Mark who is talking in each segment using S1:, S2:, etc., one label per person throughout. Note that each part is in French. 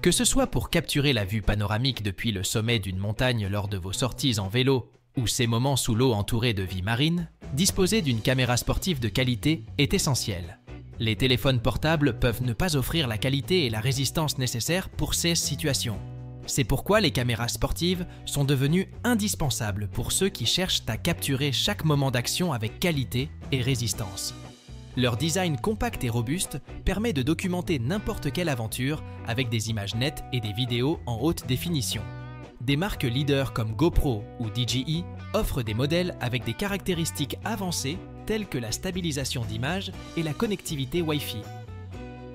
S1: Que ce soit pour capturer la vue panoramique depuis le sommet d'une montagne lors de vos sorties en vélo ou ces moments sous l'eau entourés de vie marine, disposer d'une caméra sportive de qualité est essentiel. Les téléphones portables peuvent ne pas offrir la qualité et la résistance nécessaires pour ces situations. C'est pourquoi les caméras sportives sont devenues indispensables pour ceux qui cherchent à capturer chaque moment d'action avec qualité et résistance. Leur design compact et robuste permet de documenter n'importe quelle aventure avec des images nettes et des vidéos en haute définition. Des marques leaders comme GoPro ou DJI offrent des modèles avec des caractéristiques avancées telles que la stabilisation d'image et la connectivité Wi-Fi.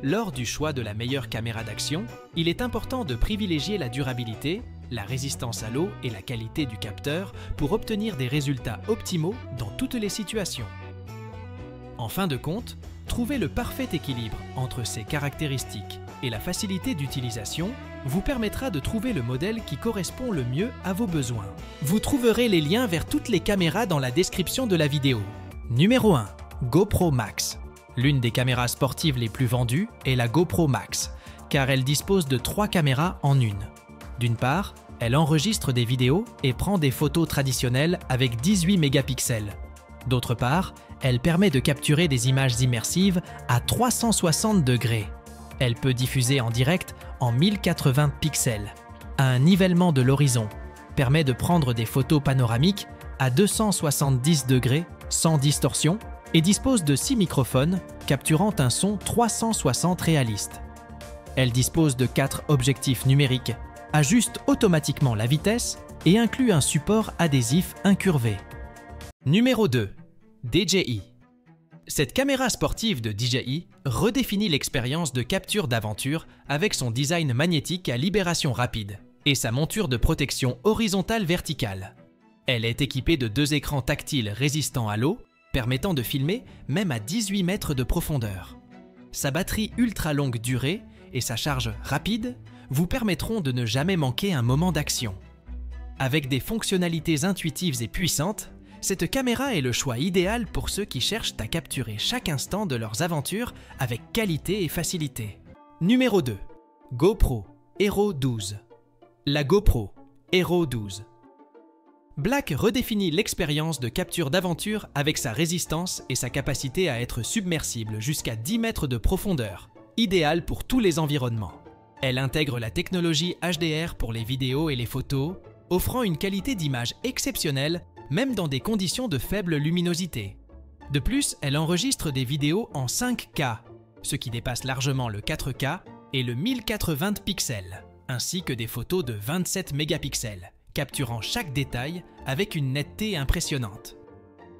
S1: Lors du choix de la meilleure caméra d'action, il est important de privilégier la durabilité, la résistance à l'eau et la qualité du capteur pour obtenir des résultats optimaux dans toutes les situations. En fin de compte, trouver le parfait équilibre entre ces caractéristiques et la facilité d'utilisation vous permettra de trouver le modèle qui correspond le mieux à vos besoins. Vous trouverez les liens vers toutes les caméras dans la description de la vidéo. Numéro 1. GoPro Max. L'une des caméras sportives les plus vendues est la GoPro Max, car elle dispose de 3 caméras en une. D'une part, elle enregistre des vidéos et prend des photos traditionnelles avec 18 mégapixels. D'autre part, elle permet de capturer des images immersives à 360 degrés. Elle peut diffuser en direct en 1080 pixels. Un nivellement de l'horizon permet de prendre des photos panoramiques à 270 degrés sans distorsion et dispose de 6 microphones capturant un son 360 réaliste. Elle dispose de 4 objectifs numériques, ajuste automatiquement la vitesse et inclut un support adhésif incurvé. Numéro 2. DJI. Cette caméra sportive de DJI redéfinit l'expérience de capture d'aventure avec son design magnétique à libération rapide et sa monture de protection horizontale-verticale. Elle est équipée de 2 écrans tactiles résistants à l'eau, permettant de filmer même à 18 mètres de profondeur. Sa batterie ultra longue durée et sa charge rapide vous permettront de ne jamais manquer un moment d'action. Avec des fonctionnalités intuitives et puissantes, cette caméra est le choix idéal pour ceux qui cherchent à capturer chaque instant de leurs aventures avec qualité et facilité. Numéro 2. GoPro Hero 12. La GoPro Hero 12. Black redéfinit l'expérience de capture d'aventure avec sa résistance et sa capacité à être submersible jusqu'à 10 mètres de profondeur, idéale pour tous les environnements. Elle intègre la technologie HDR pour les vidéos et les photos, offrant une qualité d'image exceptionnelle même dans des conditions de faible luminosité. De plus, elle enregistre des vidéos en 5K, ce qui dépasse largement le 4K et le 1080 pixels, ainsi que des photos de 27 mégapixels, capturant chaque détail avec une netteté impressionnante.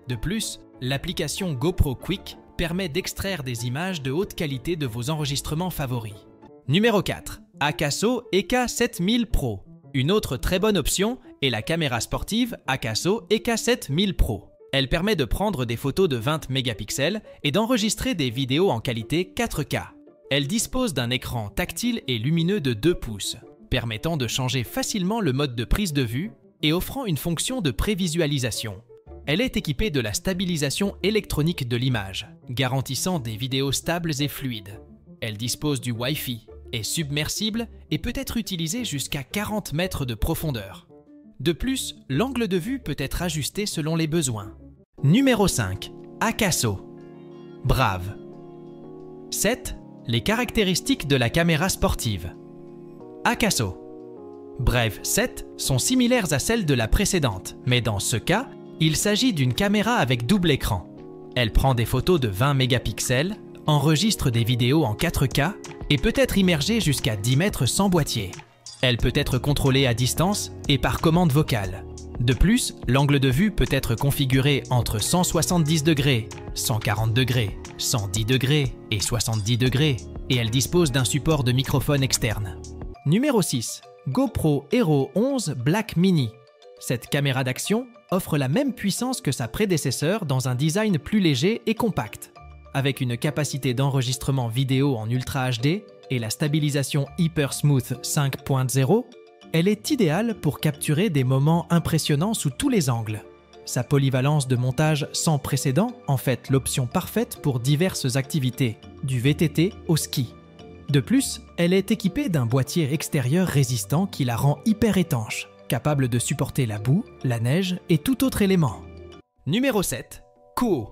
S1: De plus, l'application GoPro Quick permet d'extraire des images de haute qualité de vos enregistrements favoris. Numéro 4. Akaso EK7000 Pro. Une autre très bonne option est la caméra sportive Akaso EK7000 Pro. Elle permet de prendre des photos de 20 mégapixels et d'enregistrer des vidéos en qualité 4K. Elle dispose d'un écran tactile et lumineux de 2 pouces, permettant de changer facilement le mode de prise de vue et offrant une fonction de prévisualisation. Elle est équipée de la stabilisation électronique de l'image, garantissant des vidéos stables et fluides. Elle dispose du Wi-Fi, est submersible et peut être utilisée jusqu'à 40 mètres de profondeur. De plus, l'angle de vue peut être ajusté selon les besoins. Numéro 5. Akaso. Brave. 7. Les caractéristiques de la caméra sportive. Akaso. Brave 7 sont similaires à celles de la précédente, mais dans ce cas, il s'agit d'une caméra avec double écran. Elle prend des photos de 20 mégapixels, enregistre des vidéos en 4K et peut être immergée jusqu'à 10 mètres sans boîtier. Elle peut être contrôlée à distance et par commande vocale. De plus, l'angle de vue peut être configuré entre 170 degrés, 140 degrés, 110 degrés et 70 degrés, et elle dispose d'un support de microphone externe. Numéro 6. GoPro Hero 11 Black Mini. Cette caméra d'action offre la même puissance que sa prédécesseur dans un design plus léger et compact. Avec une capacité d'enregistrement vidéo en Ultra HD et la stabilisation Hyper Smooth 5.0, elle est idéale pour capturer des moments impressionnants sous tous les angles. Sa polyvalence de montage sans précédent en fait l'option parfaite pour diverses activités, du VTT au ski. De plus, elle est équipée d'un boîtier extérieur résistant qui la rend hyper étanche, capable de supporter la boue, la neige et tout autre élément. Numéro 7. Koho.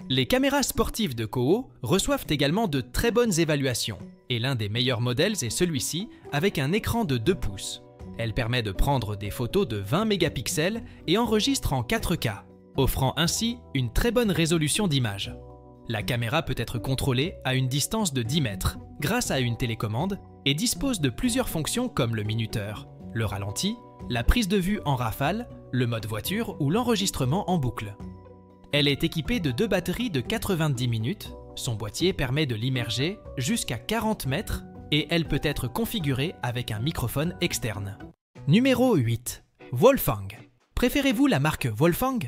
S1: Les caméras sportives de Koho reçoivent également de très bonnes évaluations, et l'un des meilleurs modèles est celui-ci avec un écran de 2 pouces. Elle permet de prendre des photos de 20 mégapixels et enregistre en 4K, offrant ainsi une très bonne résolution d'image. La caméra peut être contrôlée à une distance de 10 mètres grâce à une télécommande et dispose de plusieurs fonctions comme le minuteur, le ralenti, la prise de vue en rafale, le mode voiture ou l'enregistrement en boucle. Elle est équipée de 2 batteries de 90 minutes, son boîtier permet de l'immerger jusqu'à 40 mètres et elle peut être configurée avec un microphone externe. Numéro 8. Wolfang. Préférez-vous la marque Wolfang ?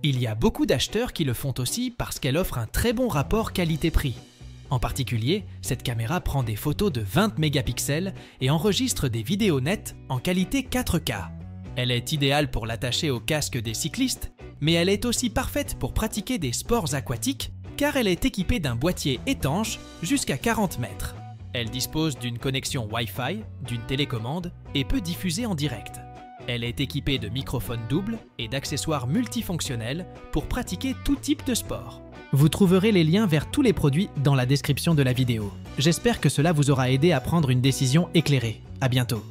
S1: Il y a beaucoup d'acheteurs qui le font aussi parce qu'elle offre un très bon rapport qualité-prix. En particulier, cette caméra prend des photos de 20 mégapixels et enregistre des vidéos nettes en qualité 4K. Elle est idéale pour l'attacher au casque des cyclistes, mais elle est aussi parfaite pour pratiquer des sports aquatiques car elle est équipée d'un boîtier étanche jusqu'à 40 mètres. Elle dispose d'une connexion Wi-Fi, d'une télécommande et peut diffuser en direct. Elle est équipée de microphones doubles et d'accessoires multifonctionnels pour pratiquer tout type de sport. Vous trouverez les liens vers tous les produits dans la description de la vidéo. J'espère que cela vous aura aidé à prendre une décision éclairée. À bientôt.